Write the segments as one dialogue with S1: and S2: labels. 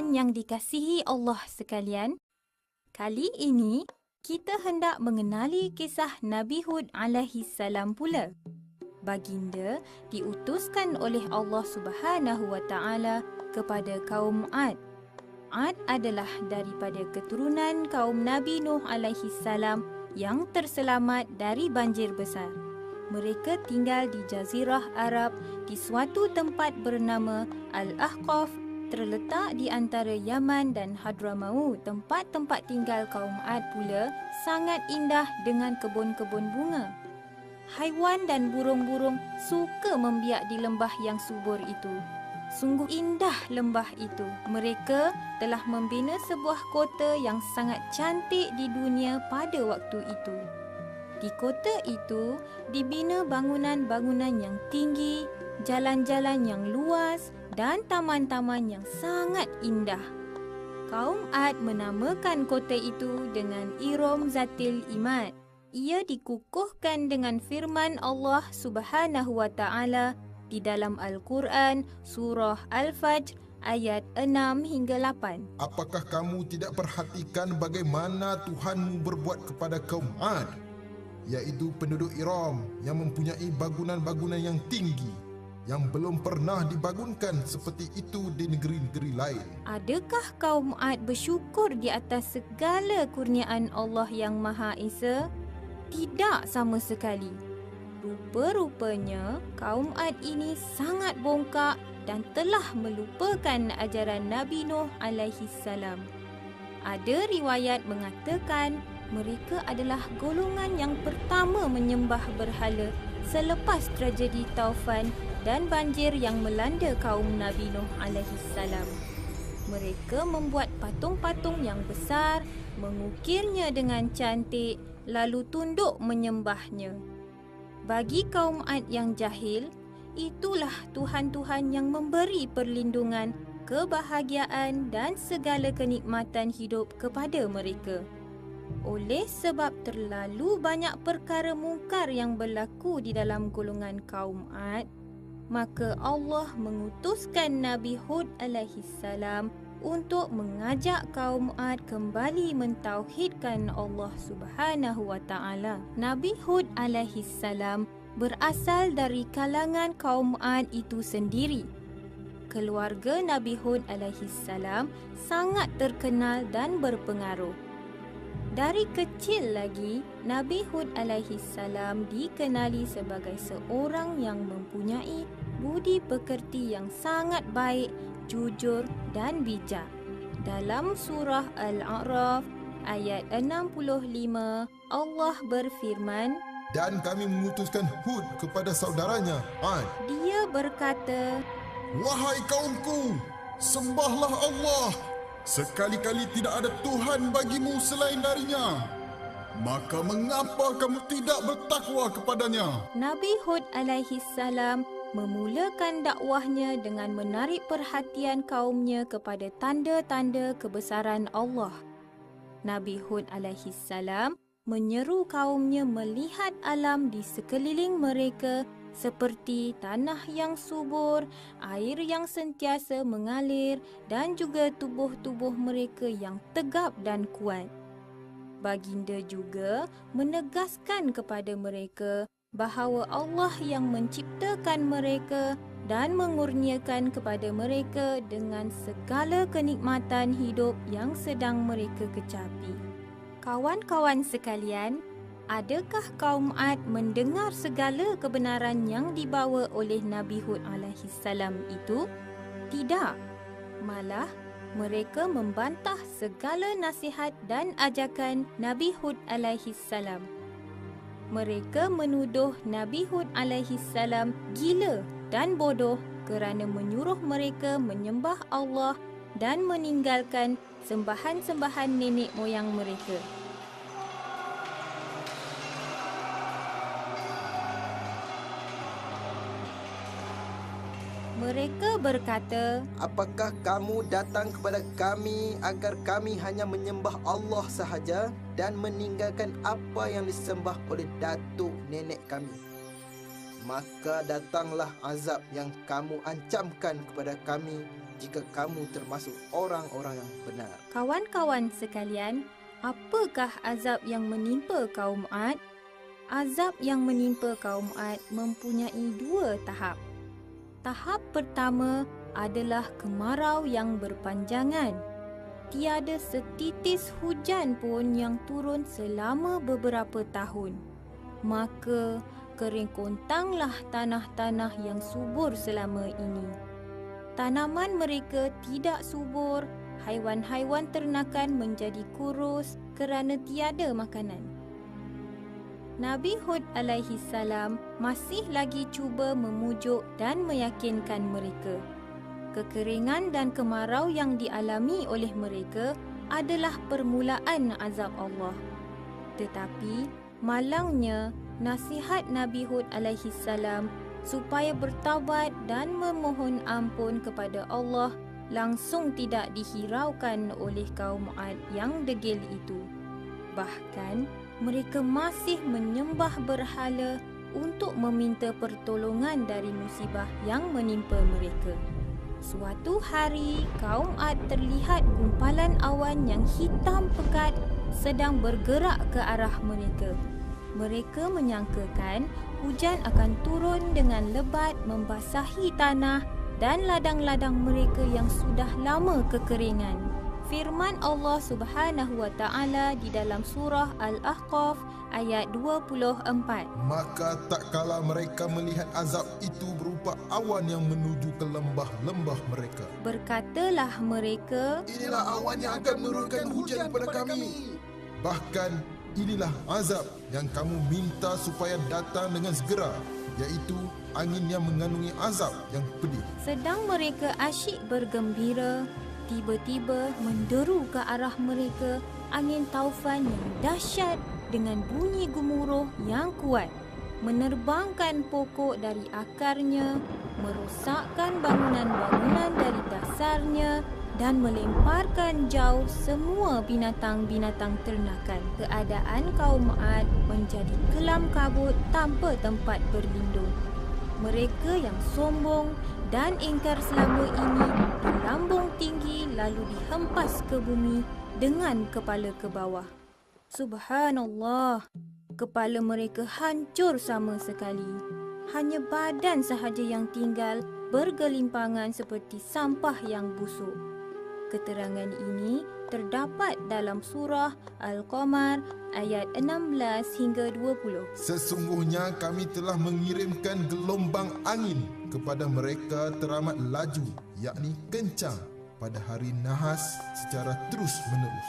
S1: muslimin yang dikasihi Allah sekalian, kali ini kita hendak mengenali kisah Nabi Hud alaihi salam pula. Baginda diutuskan oleh Allah Subhanahu wa taala kepada kaum Ad. Ad adalah daripada keturunan kaum Nabi Nuh alaihi salam yang terselamat dari banjir besar. Mereka tinggal di Jazirah Arab di suatu tempat bernama Al-Ahqaf, terletak di antara Yaman dan Hadramaut. Tempat-tempat tinggal kaum Ad pula sangat indah dengan kebun-kebun bunga. Haiwan dan burung-burung suka membiak di lembah yang subur itu. Sungguh indah lembah itu. Mereka telah membina sebuah kota yang sangat cantik di dunia pada waktu itu. Di kota itu dibina bangunan-bangunan yang tinggi, jalan-jalan yang luas dan taman-taman yang sangat indah. Kaum Ad menamakan kota itu dengan Iram Zatil Imad. Ia dikukuhkan dengan firman Allah Subhanahu wa taala di dalam Al-Quran surah Al-Fajr ayat 6 hingga 8.
S2: Apakah kamu tidak perhatikan bagaimana Tuhanmu berbuat kepada kaum Ad, iaitu penduduk Iram yang mempunyai bangunan-bangunan yang tinggi yang belum pernah dibangunkan seperti itu di negeri-negeri lain?
S1: Adakah kaum Ad bersyukur di atas segala kurniaan Allah yang Maha Esa? Tidak sama sekali. Rupa-rupanya kaum Ad ini sangat bongkak dan telah melupakan ajaran Nabi Nuh alaihi salam. Ada riwayat mengatakan mereka adalah golongan yang pertama menyembah berhala selepas tragedi taufan dan banjir yang melanda kaum Nabi Nuh alaihi salam. Mereka membuat patung-patung yang besar, mengukirnya dengan cantik, lalu tunduk menyembahnya. Bagi kaum Ad yang jahil, itulah Tuhan-Tuhan yang memberi perlindungan, kebahagiaan dan segala kenikmatan hidup kepada mereka. Oleh sebab terlalu banyak perkara mungkar yang berlaku di dalam golongan kaum Ad, maka Allah mengutuskan Nabi Hud alaihi salam untuk mengajak kaum Ad kembali mentauhidkan Allah Subhanahu wa taala. Nabi Hud alaihi salam berasal dari kalangan kaum Ad itu sendiri. Keluarga Nabi Hud alaihi salam sangat terkenal dan berpengaruh. Dari kecil lagi, Nabi Hud alaihi salam dikenali sebagai seorang yang mempunyai budi pekerti yang sangat baik, jujur dan bijak. Dalam surah Al-A'raf ayat 65, Allah berfirman,
S2: Dan kami mengutuskan Hud kepada saudaranya Ad.
S1: dia berkata,
S2: Wahai kaumku, sembahlah Allah. Sekali-kali tidak ada Tuhan bagimu selain darinya. Maka mengapa kamu tidak bertakwa kepadanya?
S1: Nabi Hud alaihi salam memulakan dakwahnya dengan menarik perhatian kaumnya kepada tanda-tanda kebesaran Allah. Nabi Hud alaihi salam menyeru kaumnya melihat alam di sekeliling mereka seperti tanah yang subur, air yang sentiasa mengalir dan juga tubuh-tubuh mereka yang tegap dan kuat. Baginda juga menegaskan kepada mereka bahawa Allah yang menciptakan mereka dan mengurniakan kepada mereka dengan segala kenikmatan hidup yang sedang mereka kecapi. Kawan-kawan sekalian, adakah kaum Ad mendengar segala kebenaran yang dibawa oleh Nabi Hud alaihi salam itu? Tidak. Malah, mereka membantah segala nasihat dan ajakan Nabi Hud alaihi salam. Mereka menuduh Nabi Hud alaihi salam gila dan bodoh kerana menyuruh mereka menyembah Allah dan meninggalkan sembahan-sembahan nenek moyang mereka. Mereka berkata,
S3: Apakah kamu datang kepada kami agar kami hanya menyembah Allah sahaja dan meninggalkan apa yang disembah oleh datuk nenek kami? Maka datanglah azab yang kamu ancamkan kepada kami jika kamu termasuk orang-orang yang benar.
S1: Kawan-kawan sekalian, apakah azab yang menimpa kaum Ad? Azab yang menimpa kaum Ad mempunyai 2 tahap. Tahap pertama adalah kemarau yang berpanjangan. Tiada setitis hujan pun yang turun selama beberapa tahun. Maka kering kontanglah tanah-tanah yang subur selama ini. Tanaman mereka tidak subur, haiwan-haiwan ternakan menjadi kurus kerana tiada makanan. Nabi Hud alaihi salam masih lagi cuba memujuk dan meyakinkan mereka. Kekeringan dan kemarau yang dialami oleh mereka adalah permulaan azab Allah. Tetapi malangnya nasihat Nabi Hud alaihi salam supaya bertaubat dan memohon ampun kepada Allah langsung tidak dihiraukan oleh kaum Ad yang degil itu. Bahkan mereka masih menyembah berhala untuk meminta pertolongan dari musibah yang menimpa mereka. Suatu hari, kaum Ad terlihat gumpalan awan yang hitam pekat sedang bergerak ke arah mereka. Mereka menyangkakan hujan akan turun dengan lebat membasahi tanah dan ladang-ladang mereka yang sudah lama kekeringan. Firman Allah Subhanahu wa taala di dalam surah Al-Ahqaf ayat 24.
S2: Maka tak kala mereka melihat azab itu berupa awan yang menuju ke lembah-lembah mereka.
S1: Berkatalah mereka,
S2: Inilah awan yang akan menurunkan hujan kepada kami. Bahkan inilah azab yang kamu minta supaya datang dengan segera, iaitu angin yang mengandungi azab yang pedih.
S1: sedang mereka asyik bergembira, tiba-tiba menderu ke arah mereka angin taufan yang dahsyat dengan bunyi gemuruh yang kuat, menerbangkan pokok dari akarnya, merosakkan bangunan-bangunan dari dasarnya dan melemparkan jauh semua binatang-binatang ternakan. Keadaan kaum Ad menjadi kelam kabut tanpa tempat berlindung. Mereka yang sombong dan ingkar selama ini dilambung tinggi lalu dihempas ke bumi dengan kepala ke bawah. Subhanallah, kepala mereka hancur sama sekali. Hanya badan sahaja yang tinggal bergelimpangan seperti sampah yang busuk. Keterangan ini terdapat dalam surah Al-Qamar ayat 16 hingga 20.
S2: Sesungguhnya kami telah mengirimkan gelombang angin kepada mereka teramat laju, yakni kencang pada hari nahas secara terus-menerus.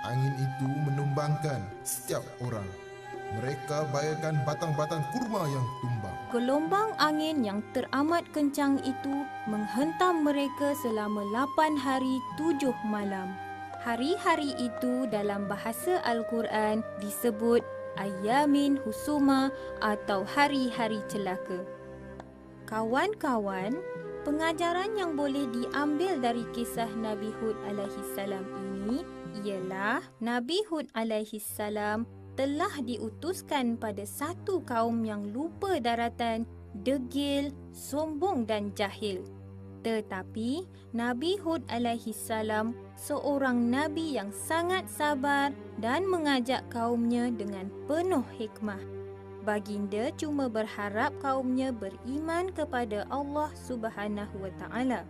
S2: Angin itu menumbangkan setiap orang. Mereka bayangkan batang-batang kurma yang tumbang.
S1: Gelombang angin yang teramat kencang itu menghentam mereka selama 8 hari 7 malam. Hari-hari itu dalam bahasa Al-Quran disebut Ayamin Husuma atau hari-hari celaka. Kawan-kawan, pengajaran yang boleh diambil dari kisah Nabi Hud alaihi salam ini ialah Nabi Hud alaihi salam telah diutuskan pada satu kaum yang lupa daratan, degil, sombong dan jahil. Tetapi Nabi Hud alaihi salam seorang nabi yang sangat sabar dan mengajak kaumnya dengan penuh hikmah. Baginda cuma berharap kaumnya beriman kepada Allah Subhanahu wa taala.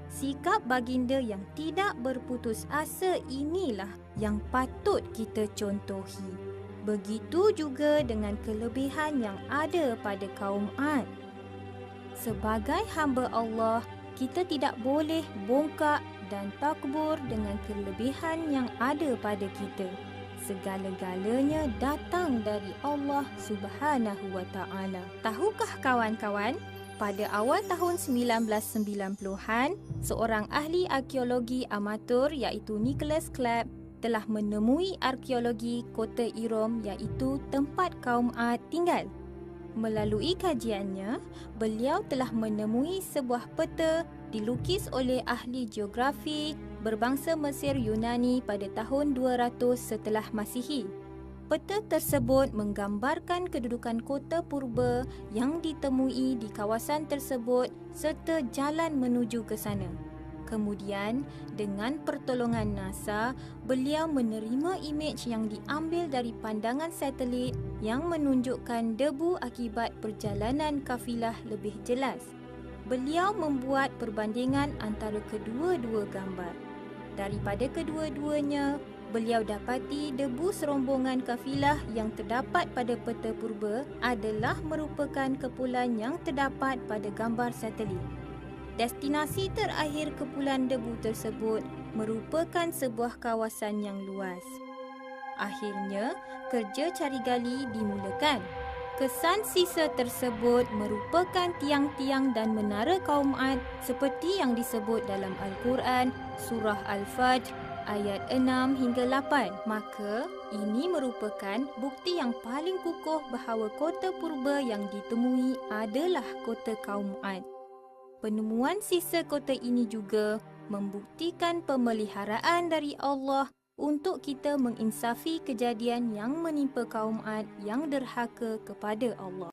S1: Sikap baginda yang tidak berputus asa inilah yang patut kita contohi. Begitu juga dengan kelebihan yang ada pada kaum Ad. Sebagai hamba Allah, kita tidak boleh bongkak dan takbur dengan kelebihan yang ada pada kita. Segala-galanya datang dari Allah Subhanahu wa taala. Tahukah kawan-kawan, pada awal tahun 1990-an, seorang ahli arkeologi amatur iaitu Nicholas Clapp telah menemui arkeologi kota Irom iaitu tempat kaum Ad tinggal. Melalui kajiannya, beliau telah menemui sebuah peta dilukis oleh ahli geografi berbangsa Mesir Yunani pada tahun 200 setelah Masihi. Peta tersebut menggambarkan kedudukan kota purba yang ditemui di kawasan tersebut serta jalan menuju ke sana. Kemudian, dengan pertolongan NASA, beliau menerima imej yang diambil dari pandangan satelit yang menunjukkan debu akibat perjalanan kafilah lebih jelas. Beliau membuat perbandingan antara kedua-dua gambar. Daripada kedua-duanya, beliau dapati debu serombongan kafilah yang terdapat pada peta purba adalah merupakan kepulan yang terdapat pada gambar satelit. Destinasi terakhir kepulan debu tersebut merupakan sebuah kawasan yang luas. Akhirnya, kerja cari gali dimulakan. Kesan sisa tersebut merupakan tiang-tiang dan menara kaum Ad seperti yang disebut dalam Al-Quran, Surah Al-Fajr, ayat 6 hingga 8. Maka, ini merupakan bukti yang paling kukuh bahawa kota purba yang ditemui adalah kota kaum Ad. Penemuan sisa kota ini juga membuktikan pemeliharaan dari Allah untuk kita menginsafi kejadian yang menimpa kaum Ad yang derhaka kepada Allah.